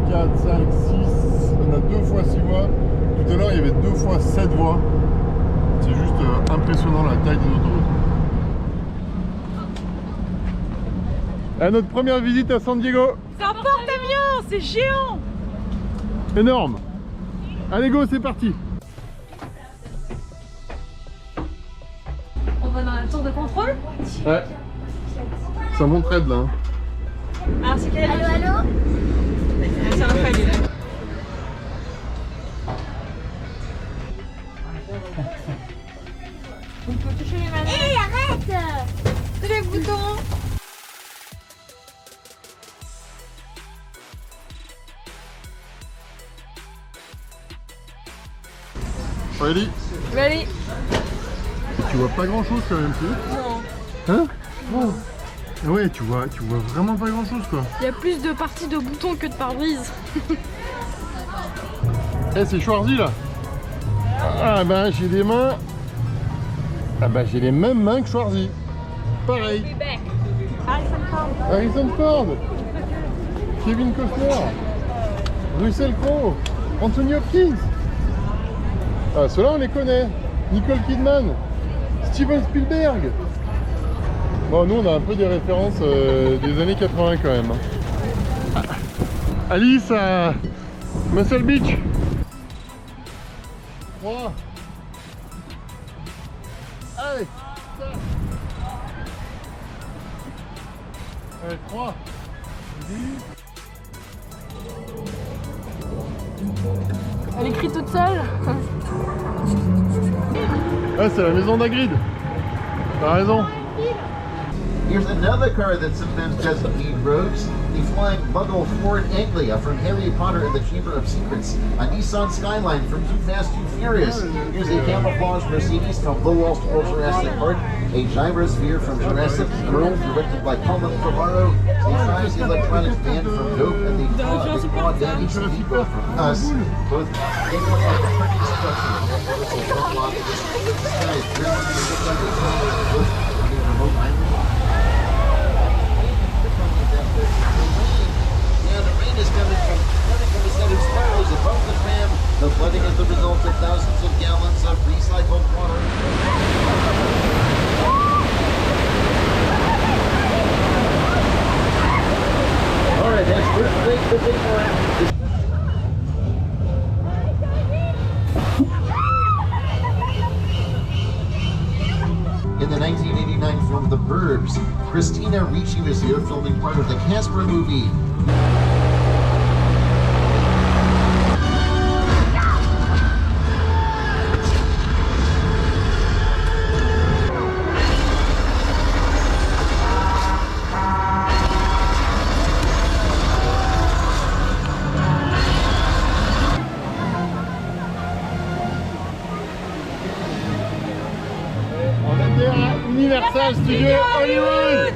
4, 5, 6. On a 2 fois 6 voies. Tout à l'heure, il y avait 2 fois 7 voies. C'est juste impressionnant la taille des autoroutes. À notre première visite à San Diego. C'est un porte-avions, c'est géant. Énorme. Allez go, c'est parti. On va dans la tour de contrôle. Ouais. Ça monte raide là. Alors c'est quel? Allô, allô? C'est un palier. On peut toucher les manettes. Hé, arrête! C'est les boutons. Ready? Ready? Tu vois pas grand chose quand même, tu Non. Hein? Oh. Ouais, tu vois vraiment pas grand chose quoi. Il y a plus de parties de boutons que de pare-brise. Eh, c'est Schwarzy là. Ah bah j'ai des mains. Ah bah j'ai les mêmes mains que Schwarzy. Pareil. Harrison Ford. Kevin Costner. Russell Crowe. Anthony Hopkins. Ah, ceux-là on les connaît. Nicole Kidman. Steven Spielberg. Bon, nous on a un peu des références des années 80 quand même. Ah. Alice à Muscle Beach. 3. Allez, 4. Allez, 3. 10. Elle écrit toute seule. Ah, c'est la maison d'Hagrid. T'as raison. Here's another car that sometimes doesn't need roads. The flying Muggle Ford Anglia from Harry Potter and the Chamber of Secrets. A Nissan Skyline from Too Fast, Too Furious. Here's a camouflage Mercedes from Blue Wall Street Jurassic Park. A gyrosphere from Jurassic World, directed by Colin Trevorrow. A 5 electronics band from Dope and the Claw Daddy Speedboat from Us. Both in one like a pretty structure. It's a front lot. The sky is driven to like a remote island. Yeah, the rain is coming from a set of spirals above the tram. The flooding is the result of thousands of gallons of recycled water. Alright, that's great the big one. In the 1989 film The Burbs, Christina Ricci was here filming part of the Casper movie. Universal Studios Hollywood.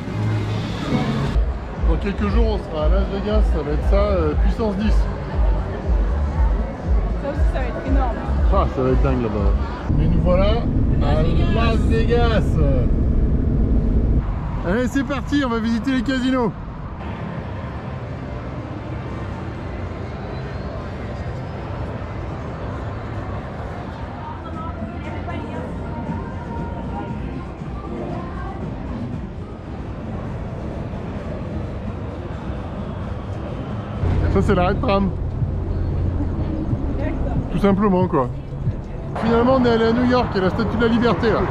Dans quelques jours on sera à Las Vegas, ça va être ça, puissance 10. Ça aussi ça va être énorme. Ah, ça va être dingue là-bas. Et nous voilà à Las Vegas. Allez, c'est parti, on va visiter les casinos. Ça c'est l'arrêt de tram. Tout simplement quoi. Finalement on est allé à New York, il y a la Statue de la Liberté là.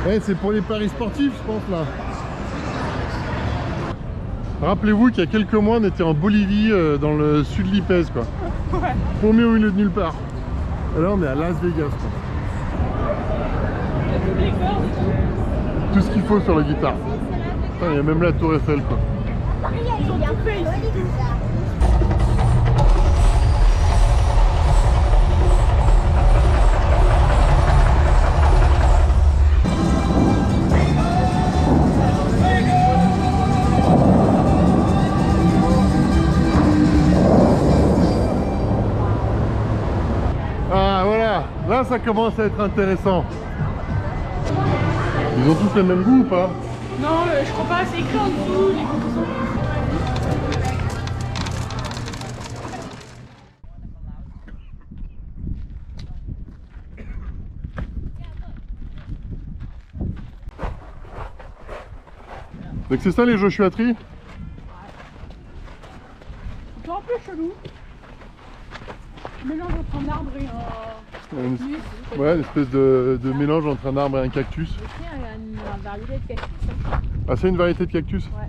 Ouais, c'est pour les paris sportifs je pense là. Rappelez-vous qu'il y a quelques mois on était en Bolivie dans le sud de l'Ipez quoi. Ouais. Paumé au milieu de nulle part. Et là on est à Las Vegas quoi. Tout ce qu'il faut sur la guitare. Putain, il y a même la tour Eiffel quoi. Ah voilà, là ça commence à être intéressant. Ils ont tous le même goût ou pas? Non, je crois pas, c'est écrit en dessous. Les photos sont... Donc c'est ça les Joshua Tree? C'est un peu chelou. Mélange entre un arbre et un... Ouais, une espèce de mélange entre un arbre et un cactus. Aussi une variété de cactus. Hein. Ah, c'est une variété de cactus? Ouais,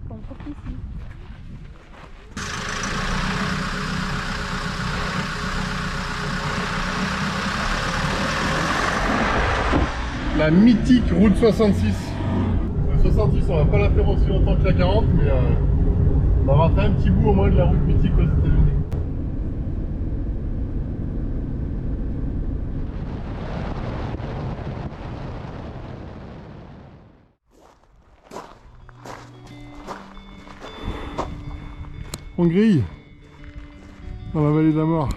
qu'on trouve ici. La mythique route 66. La 66, on va pas la faire aussi longtemps que la 40, mais on aura fait un petit bout au moins de la route mythique aux États-Unis. On grille dans la vallée de la mort.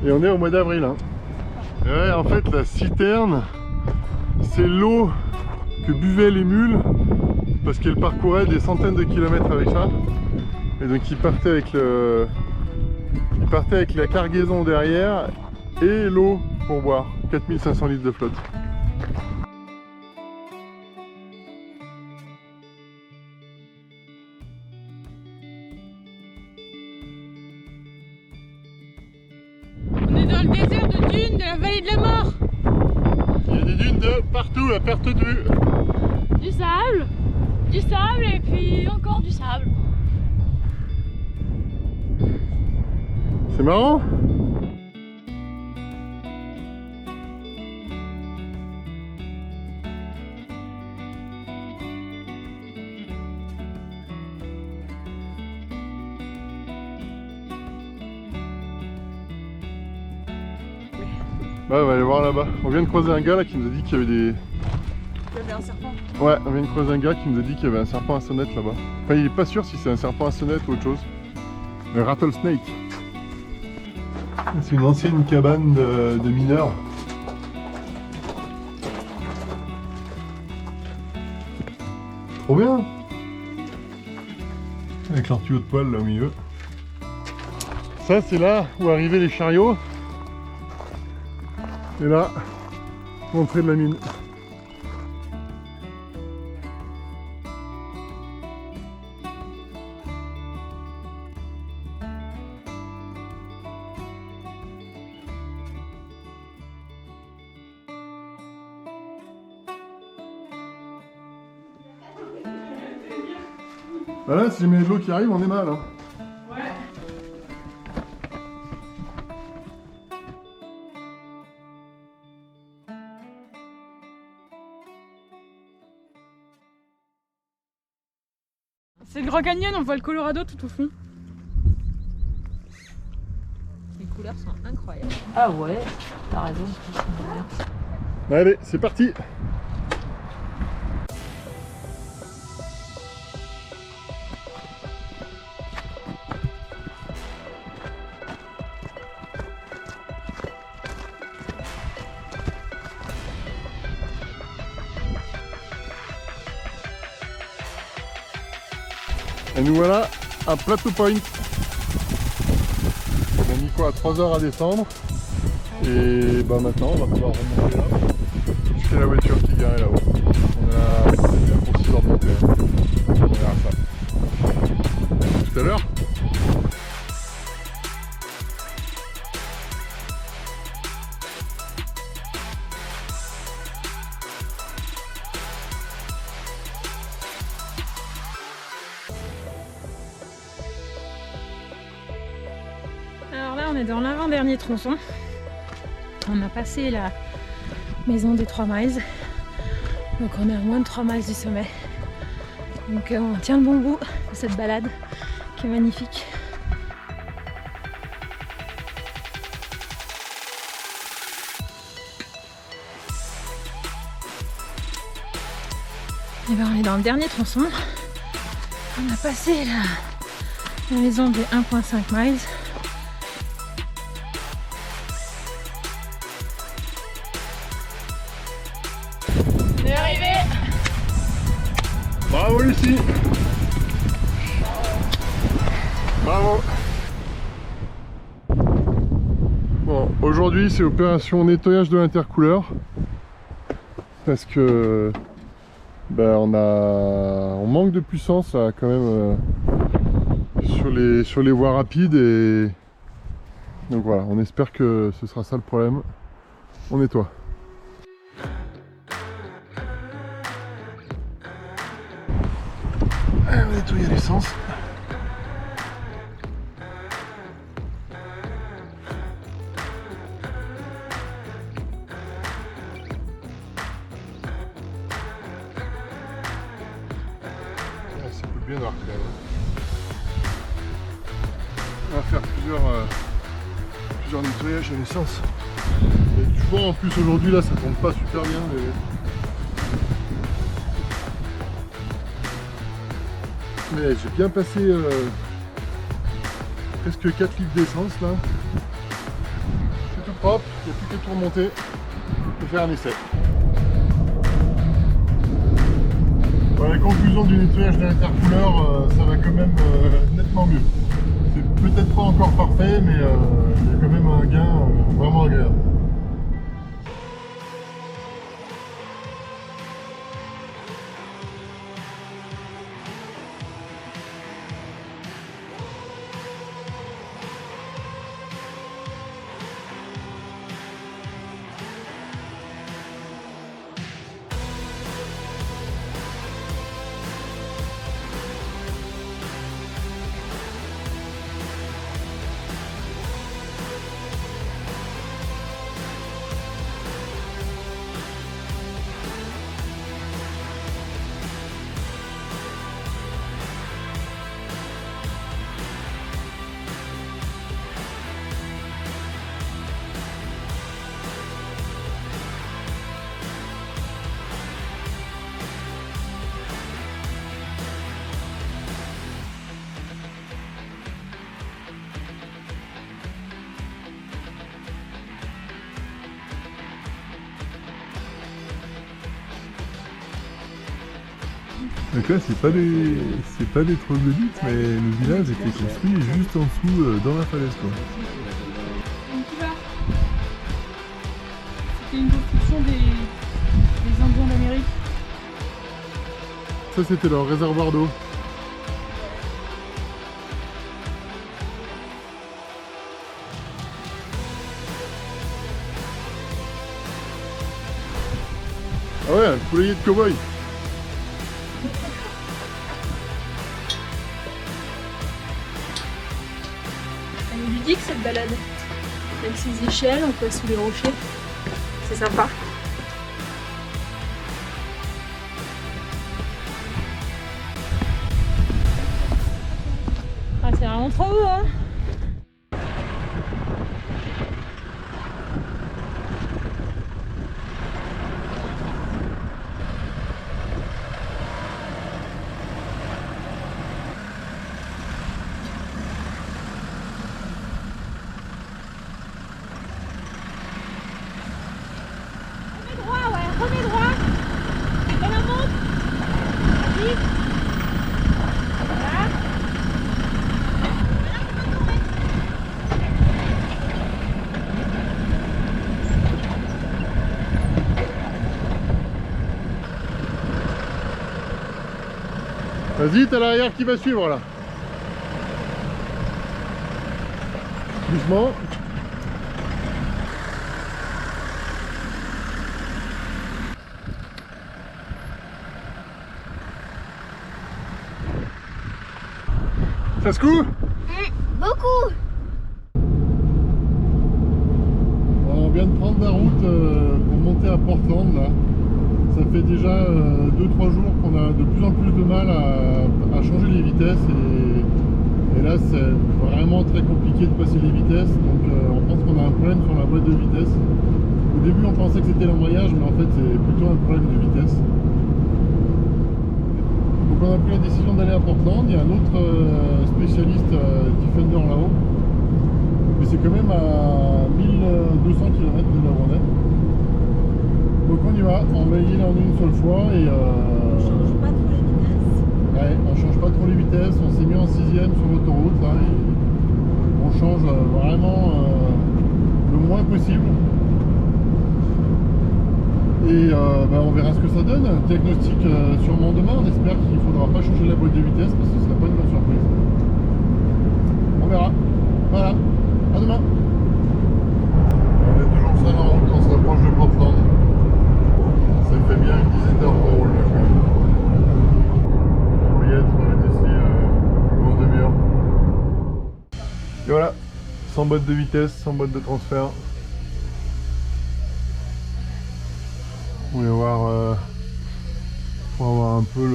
Et on est au mois d'avril. Hein. Ouais, en fait, la citerne, c'est l'eau que buvaient les mules parce qu'elles parcouraient des centaines de kilomètres avec ça. Et donc ils partaient avec la cargaison derrière et l'eau pour boire. 4500 litres de flotte. On est dans le désert de dunes de la vallée de la mort. Il y a des dunes de partout à perte de vue. Du sable et puis encore du sable. C'est marrant. Ouais, on va aller voir là-bas. On vient de croiser un gars là qui nous a dit qu'il y avait des... Il y avait un serpent. Ouais, on vient de croiser un gars qui nous a dit qu'il y avait un serpent à sonnette là-bas. Enfin, il est pas sûr si c'est un serpent à sonnette ou autre chose. Un rattlesnake. C'est une ancienne cabane de mineurs. Trop bien! Avec leur tuyau de poêle là au milieu. Ça, c'est là où arrivaient les chariots. Et là, l'entrée de la mine. Voilà, si jamais il y a de l'eau qui arrive, on est mal. Hein. Ouais. C'est le Grand Canyon, on voit le Colorado tout au fond. Les couleurs sont incroyables. Ah ouais, t'as raison. Allez, c'est parti! Et nous voilà à Plateau Point. On a mis quoi, 3 heures à descendre. Et bah maintenant on va pouvoir remonter là. Jusqu'à la voiture qui est garée là-haut. On a pour 6 heures de montée. On verra ça. Tout à l'heure. Alors là, on est dans l'avant-dernier tronçon. On a passé la maison des 3 miles. Donc on est à moins de 3 miles du sommet. Donc on tient le bon bout de cette balade qui est magnifique. Et ben on est dans le dernier tronçon. On a passé la maison des 1,5 miles. On est arrivé. Bravo Lucie! Bravo! Aujourd'hui c'est opération nettoyage de l'intercouleur parce que on manque de puissance là, quand même sur les voies rapides, et donc voilà, on espère que ce sera ça le problème. On nettoie. Allez, on nettoie l'essence. C'est bien noir quand même. On va faire plusieurs nettoyages à l'essence. Et tu vois, en plus aujourd'hui là ça tombe pas super bien. Mais j'ai bien passé presque 4 litres d'essence là. C'est tout propre, il n'y a plus qu'à tout remonter et faire un essai. La conclusion du nettoyage de l'intercouleur, ça va quand même nettement mieux. C'est peut-être pas encore parfait, mais il y a quand même un gain vraiment agréable. Donc là c'est pas des troglodytes, mais le village était construit juste en dessous dans la falaise quoi. C'était une construction des Indiens d'Amérique. Ça c'était leur réservoir d'eau. Ah ouais, un poulailler de cow-boy. Elle est ludique cette balade. Avec ses échelles, on passe sous les rochers. C'est sympa. Ah, c'est vraiment trop beau, hein. Remets droit. Dans la montre. Vas-y. Voilà. Vas-y, t'as l'arrière qui va suivre là. Doucement. Ça se coud ? Beaucoup. On vient de prendre la route pour monter à Portland là. Ça fait déjà 2-3 jours qu'on a de plus en plus de mal à changer les vitesses et là c'est vraiment très compliqué de passer les vitesses, donc on pense qu'on a un problème sur la boîte de vitesse. Au début on pensait que c'était l'embrayage, mais en fait c'est plutôt un problème de vitesse. Donc on a pris la décision d'aller à Portland. Il y a un autre spécialiste Defender là-haut, mais c'est quand même à 1200 km de là où on est. Donc on y va, on va y aller en une seule fois et On change pas trop les vitesses. ouais, on change pas trop les vitesses, on s'est mis en 6ème sur l'autoroute là et on change vraiment le moins possible. Et on verra ce que ça donne. Diagnostic sûrement demain. On espère qu'il ne faudra pas changer la boîte de vitesse parce que ce ne sera pas une bonne surprise. On verra. Voilà. À demain. On est toujours seul en route, on se rapproche de Portland. Ça fait bien une dizaine d'heures qu'on roule là. On va y être d'ici une grosse demi-heure. Et voilà. Sans boîte de vitesse, sans boîte de transfert. On va voir pour avoir un peu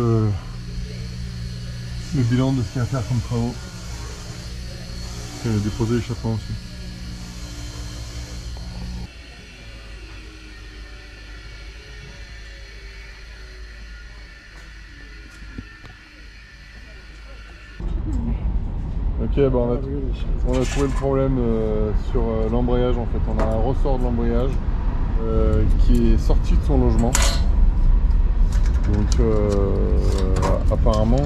le bilan de ce qu'il y a à faire comme travaux. Et déposer l'échappement aussi. Ok, on a trouvé le problème sur l'embrayage en fait. On a un ressort de l'embrayage qui est sorti de son logement. Donc apparemment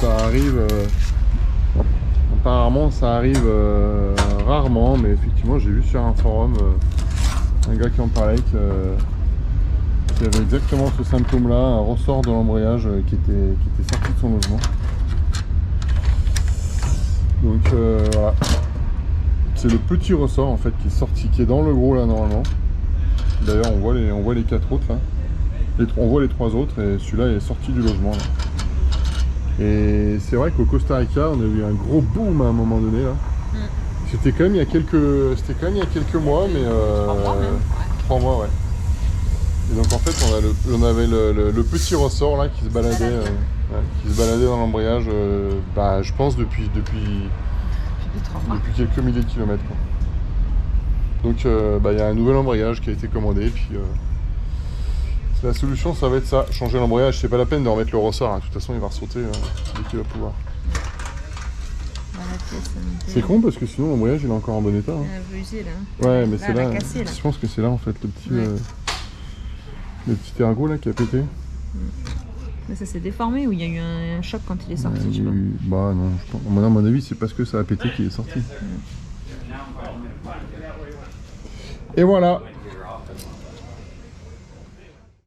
ça arrive rarement, mais effectivement j'ai vu sur un forum un gars qui en parlait qu'il y avait exactement ce symptôme là, un ressort de l'embrayage qui était sorti de son logement. Donc voilà, c'est le petit ressort en fait qui est sorti, qui est dans le gros là normalement. D'ailleurs on voit les 4 autres là, on voit les 3 autres et celui-là est sorti du logement là. Et c'est vrai qu'au Costa Rica on a eu un gros boom à un moment donné là. C'était quand même il y a quelques mois, mais 3 mois ouais. Et donc en fait on avait le petit ressort là qui se baladait. Dans l'embrayage, je pense depuis quelques milliers de kilomètres. Quoi. Donc il y a un nouvel embrayage qui a été commandé, puis la solution ça va être ça, changer l'embrayage, c'est pas la peine de remettre le ressort, hein. De toute façon il va ressauter dès qu'il va pouvoir. C'est con parce que sinon l'embrayage il est encore en bon état. Hein. Usé, là. Ouais mais c'est là, cassé, là, je pense que c'est là en fait le petit ergot là qui a pété. Mais ça s'est déformé ou il y a eu un choc quand il est sorti, je sais pas. Bah non, à mon avis c'est parce que ça a pété qu'il est sorti. Et voilà.